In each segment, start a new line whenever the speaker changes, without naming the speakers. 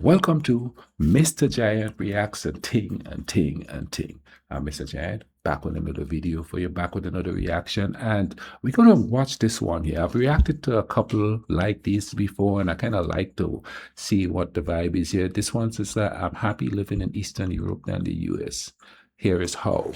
Welcome to Mr. Giant Reacts and Ting and Ting and Ting. I'm Mr. Giant, back with another video for you, back with another reaction. And we're going to watch this one here. I've reacted to a couple like these before, and I kind of like to see what the vibe is here. This one says that I'm happy living in Eastern Europe than the US. Here is how.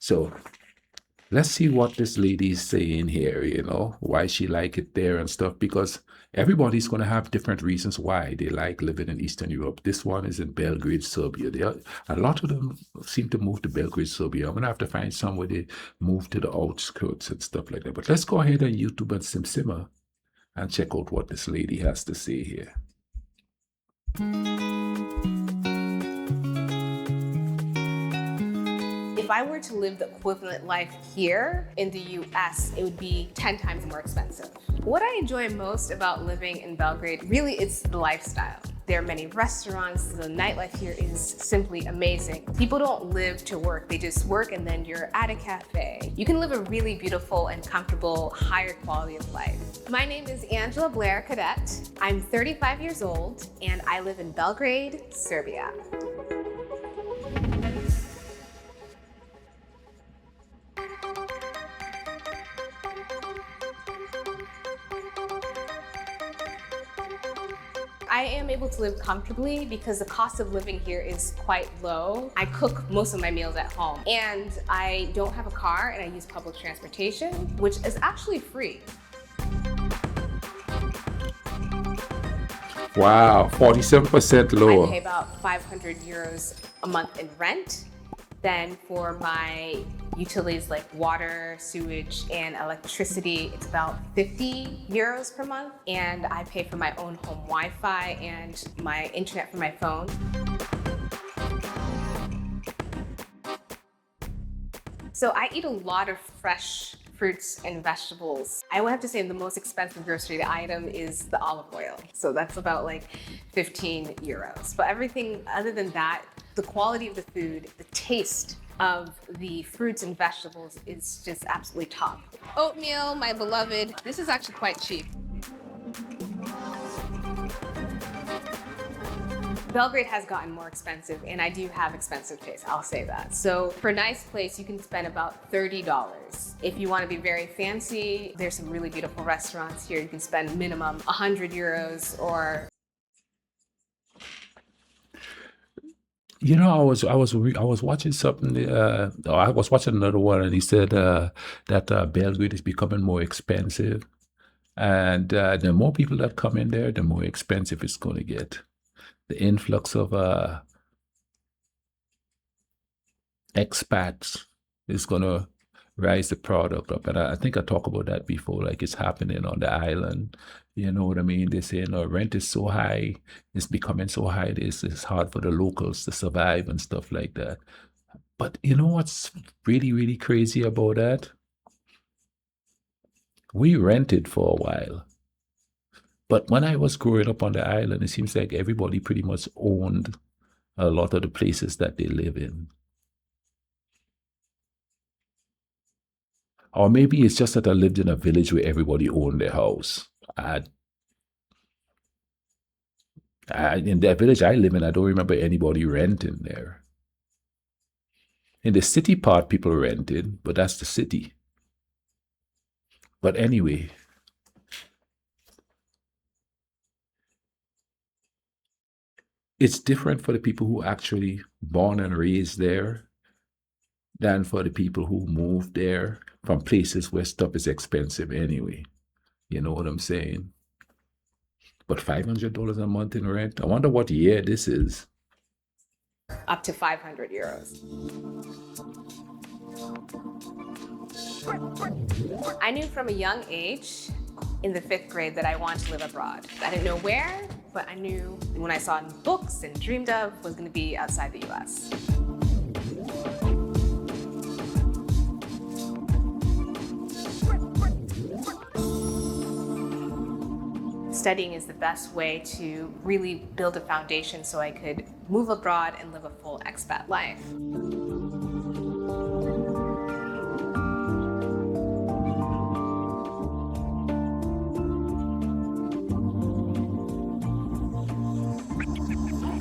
So let's see what this lady is saying here, why she like it there and stuff, because everybody's going to have different reasons why they like living in Eastern Europe. This one is in Belgrade, Serbia. A lot of them seem to move to Belgrade, Serbia. I'm going to have to find somewhere they move to the outskirts and stuff like that. But let's go ahead and YouTube and simmer and check out what this lady has to say here.
If I were to live the equivalent life here in the US, it would be 10 times more expensive. What I enjoy most about living in Belgrade, really, it's the lifestyle. There are many restaurants, the nightlife here is simply amazing. People don't live to work, they just work and then you're at a cafe. You can live a really beautiful and comfortable, higher quality of life. My name is Angela Blair Cadet. I'm 35 years old and I live in Belgrade, Serbia. I am able to live comfortably because the cost of living here is quite low. I cook most of my meals at home and I don't have a car and I use public transportation, which is actually free.
Wow, 47% lower.
I pay about 500 euros a month in rent. Then for my utilities like water, sewage, and electricity, it's about 50 euros per month. And I pay for my own home Wi-Fi and my internet for my phone. So I eat a lot of fresh fruits and vegetables. I would have to say the most expensive grocery item is the olive oil. So that's about like 15 euros. But everything other than that, the quality of the food, the taste of the fruits and vegetables is just absolutely top. Oatmeal, my beloved, this is actually quite cheap. Belgrade has gotten more expensive and I do have expensive taste, I'll say that. So for a nice place, you can spend about $30. If you want to be very fancy, there's some really beautiful restaurants here. You can spend minimum 100 euros or
I was watching something. I was watching another one, and he said that Belgrade is becoming more expensive, and the more people that come in there, the more expensive it's going to get. The influx of expats is going to rise the product up, and I think I talked about that before. Like it's happening on the island. You know what I mean? They say, rent is so high, it's becoming so high, it's hard for the locals to survive and stuff like that. But you know what's really, really crazy about that? We rented for a while. But when I was growing up on the island, it seems like everybody pretty much owned a lot of the places that they live in. Or maybe it's just that I lived in a village where everybody owned their house. In the village I live in, I don't remember anybody renting there. In the city part, people rented, but that's the city. But anyway, it's different for the people who actually born and raised there than for the people who moved there from places where stuff is expensive anyway. You know what I'm saying? But $500 a month in rent? I wonder what year this is.
up to 500 euros. I knew from a young age in the 5th grade that I wanted to live abroad. I didn't know where, but I knew when I saw in books and dreamed of was going to be outside the US. Studying is the best way to really build a foundation so I could move abroad and live a full expat life.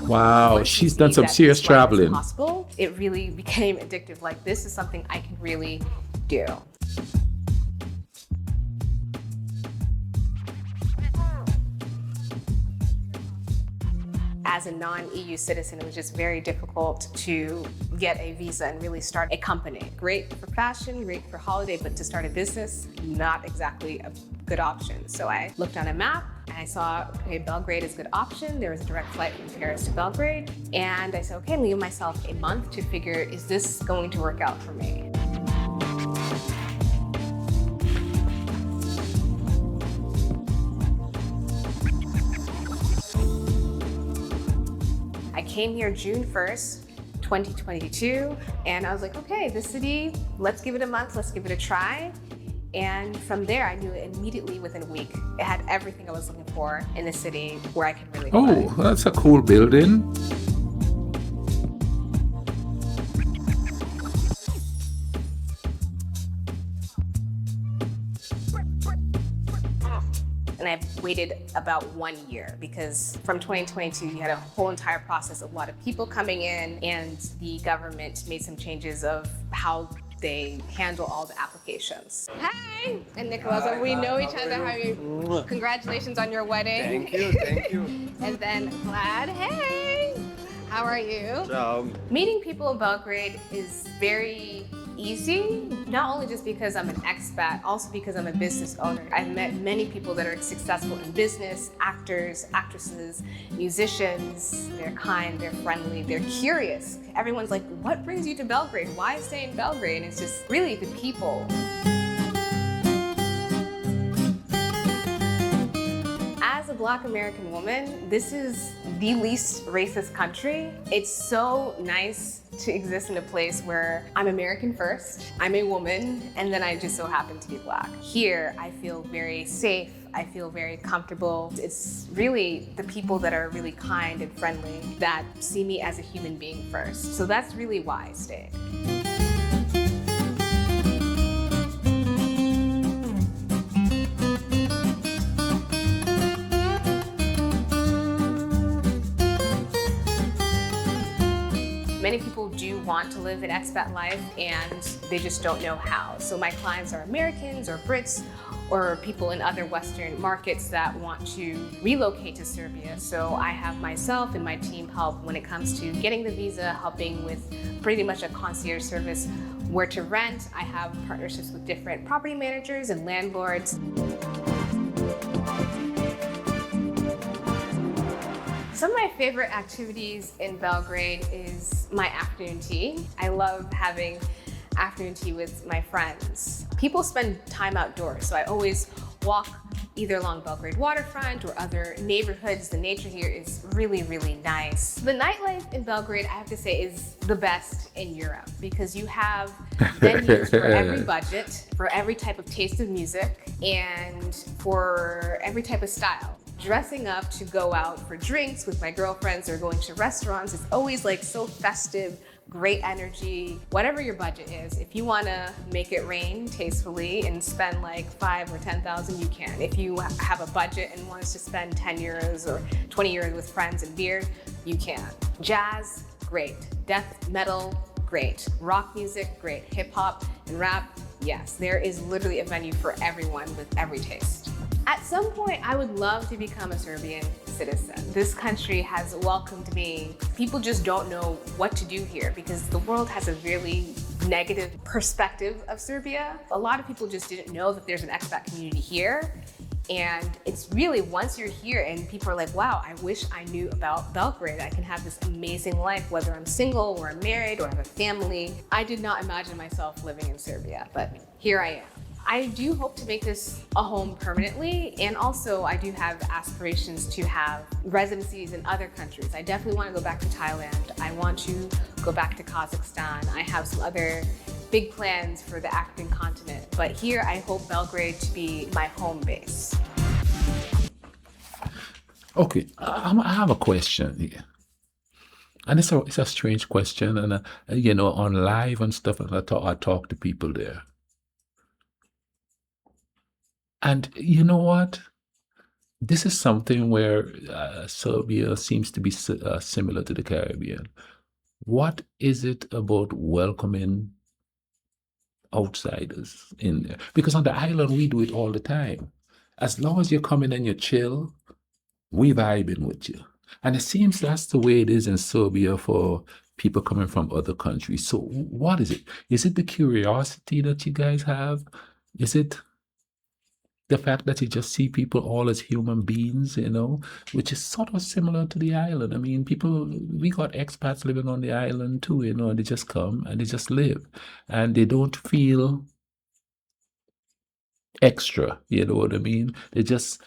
Wow,
Once you
she's done
see
some
that
serious
this life is
traveling.
possible, it really became addictive. Like, this is something I can really do. As a non-EU citizen, it was just very difficult to get a visa and really start a company. Great for fashion, great for holiday, but to start a business, not exactly a good option. So I looked on a map and I saw, okay, Belgrade is a good option. There was a direct flight from Paris to Belgrade. And I said, okay, I'm leaving myself a month to figure, is this going to work out for me? I came here June 1st, 2022, and I was like, okay, this city, let's give it a month, let's give it a try. And from there, I knew immediately within a week, it had everything I was looking for in the city where I could really
Oh,
thrive.
that's a cool building.
And I waited about 1 year because from 2022, you had a whole entire process of a lot of people coming in, and the government made some changes of how they handle all the applications. Hi, and Nicholas, we know each other. How are you? Congratulations on your wedding.
Thank you, thank you.
And then Vlad, hey, how are you? Meeting people in Belgrade is very easy, not only just because I'm an expat, also because I'm a business owner. I've met many people that are successful in business, actors, actresses, musicians. They're kind, they're friendly, they're curious. Everyone's like, what brings you to Belgrade? Why stay in Belgrade? And it's just really the people. As a Black American woman, this is the least racist country. It's so nice to exist in a place where I'm American first, I'm a woman, and then I just so happen to be Black. Here, I feel very safe, I feel very comfortable. It's really the people that are really kind and friendly that see me as a human being first. So that's really why I stayed. Many people do want to live an expat life and they just don't know how. So my clients are Americans or Brits or people in other Western markets that want to relocate to Serbia. So I have myself and my team help when it comes to getting the visa, helping with pretty much a concierge service, where to rent. I have partnerships with different property managers and landlords. Some of my favorite activities in Belgrade is my afternoon tea. I love having afternoon tea with my friends. People spend time outdoors, so I always walk either along Belgrade waterfront or other neighborhoods. The nature here is really, really nice. The nightlife in Belgrade, I have to say, is the best in Europe because you have venues for every budget, for every type of taste of music, and for every type of style. Dressing up to go out for drinks with my girlfriends or going to restaurants is always like so festive, great energy. Whatever your budget is, if you want to make it rain tastefully and spend like 5 or 10,000, you can. If you have a budget and want us to spend 10 euros or 20 euros with friends and beer, you can. Jazz, great. Death metal, great. Rock music, great. Hip hop and rap, yes. There is literally a venue for everyone with every taste. At some point, I would love to become a Serbian citizen. This country has welcomed me. People just don't know what to do here because the world has a really negative perspective of Serbia. A lot of people just didn't know that there's an expat community here. And it's really, once you're here and people are like, wow, I wish I knew about Belgrade. I can have this amazing life, whether I'm single or I'm married or have a family. I did not imagine myself living in Serbia, but here I am. I do hope to make this a home permanently, and also I do have aspirations to have residencies in other countries. I definitely want to go back to Thailand. I want to go back to Kazakhstan. I have some other big plans for the African continent, but here I hope Belgrade to be my home base.
Okay, I have a question here. And it's a strange question, and you know, on live and stuff, and I talk to people there. And you know what? this is something where Serbia seems to be similar to the Caribbean. What is it about welcoming outsiders in there? Because on the island, we do it all the time. As long as you're coming and you chill, we vibing with you. And it seems that's the way it is in Serbia for people coming from other countries. So what is it? Is it the curiosity that you guys have? Is it the fact that you just see people all as human beings, which is sort of similar to the island? I mean, we got expats living on the island too, and they just come and they just live and they don't feel extra, you know what I mean? They just,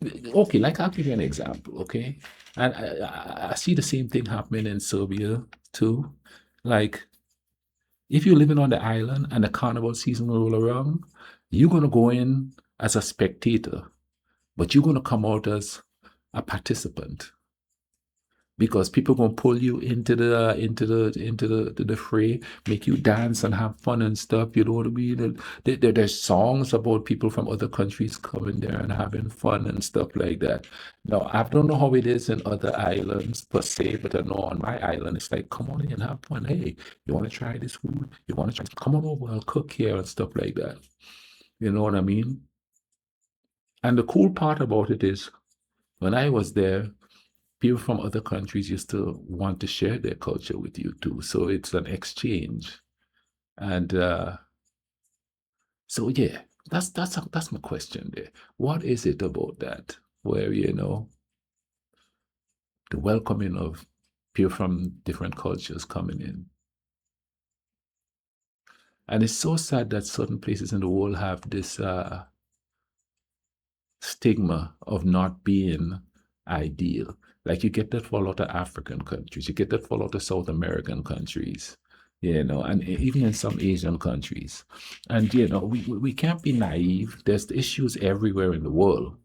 okay, like I'll give you an example, okay? And I see the same thing happening in Serbia too. Like, if you're living on the island and the carnival season will roll around, you're going to go in as a spectator, but you're going to come out as a participant because people going to pull you into the fray, make you dance and have fun and stuff. You know what I mean? And there's songs about people from other countries coming there and having fun and stuff like that. Now, I don't know how it is in other islands per se, but I know on my island it's like, come on in and have fun. Hey, you want to try this food? You want to try? Come on over, I'll cook here and stuff like that. You know what I mean? And the cool part about it is, when I was there, people from other countries used to want to share their culture with you too. So it's an exchange. And so yeah, that's my question there. What is it about that where the welcoming of people from different cultures coming in? And it's so sad that certain places in the world have this stigma of not being ideal. Like you get that for a lot of African countries, you get that for a lot of South American countries, and even in some Asian countries. And we can't be naive. There's issues everywhere in the world.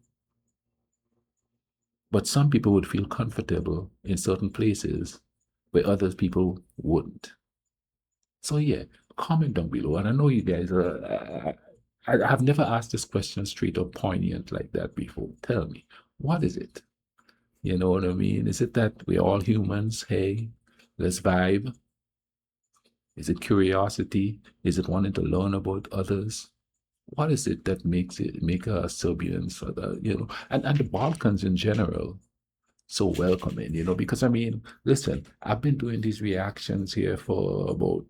But some people would feel comfortable in certain places where other people wouldn't. So yeah, comment down below. And I know you guys are. I have never asked this question straight or poignant like that before. Tell me, what is it? You know what I mean? Is it that we're all humans? Hey, let's vibe. Is it curiosity? Is it wanting to learn about others? What is it that make us Serbians, and the Balkans in general so welcoming? Because I mean, listen, I've been doing these reactions here for about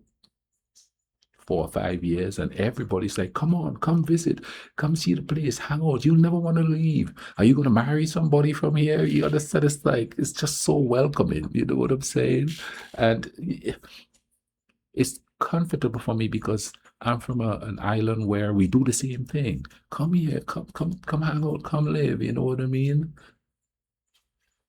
4 or 5 years, and everybody's like, come on, come visit, come see the place, hang out, you'll never want to leave. Are you going to marry somebody from here? You understand? It's like, it's just so welcoming, you know what I'm saying? And it's comfortable for me because I'm from an island where we do the same thing. Come here, come hang out, come live, you know what I mean?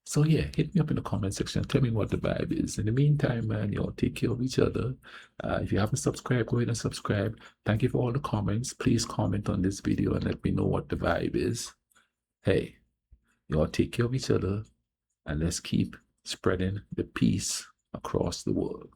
So yeah, hit me up in the comment section. Tell me what the vibe is. In the meantime, man, y'all take care of each other. If you haven't subscribed, go ahead and subscribe. Thank you for all the comments. Please comment on this video and let me know what the vibe is. Hey, y'all take care of each other and let's keep spreading the peace across the world.